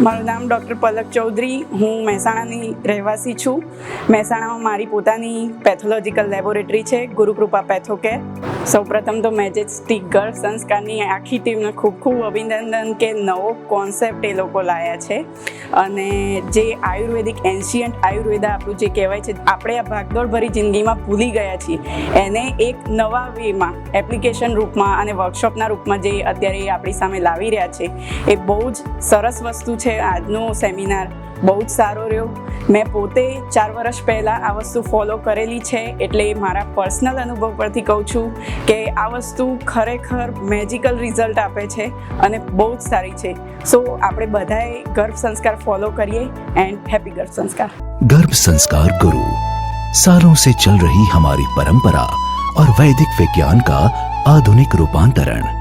મારું નામ ડૉક્ટર પલક ચૌધરી, હું મહેસાણાની રહેવાસી છું. મહેસાણામાં મારી પોતાની પેથોલોજીકલ લેબોરેટરી છે, ગુરુકૃપા પેથોકેર. સૌપ્રથમ તો મેજેસ્ટિક ગર્ભ સંસ્કારની આખી ટીમને ખૂબ ખૂબ અભિનંદન કે નવો કોન્સેપ્ટ એ લોકો લાવ્યા છે. અને જે આયુર્વેદિક એન્શિયન્ટ આયુર્વેદા આપણું જે કહેવાય છે, આપણે આ ભાગદોડભરી જિંદગીમાં ભૂલી ગયા છીએ, એને એક નવા વેમાં એપ્લિકેશન રૂપમાં અને વર્કશોપના રૂપમાં જે અત્યારે આપણી સામે લાવી રહ્યા છે, એ બહુ જ સરસ વસ્તુ છે. આજનો સેમિનાર બહુ જ સારો રહ્યો. મેં પોતે 4 વર્ષ પહેલાં આ વસ્તુ ફોલો કરેલી છે, એટલે મારા પર્સનલ અનુભવ પરથી કહું છું કે આ વસ્તુ ખરેખર મેજિકલ રિઝલ્ટ આપે છે અને બહુ જ સારી છે. સો આપણે બધાએ ગર્ભ સંસ્કાર ફોલો કરીએ એન્ડ હેપી ગર્ભ સંસ્કાર. गर्भ संस्कार गुरु, सालों से चल रही हमारी परंपरा और वैदिक विज्ञान का आधुनिक रूपांतरण.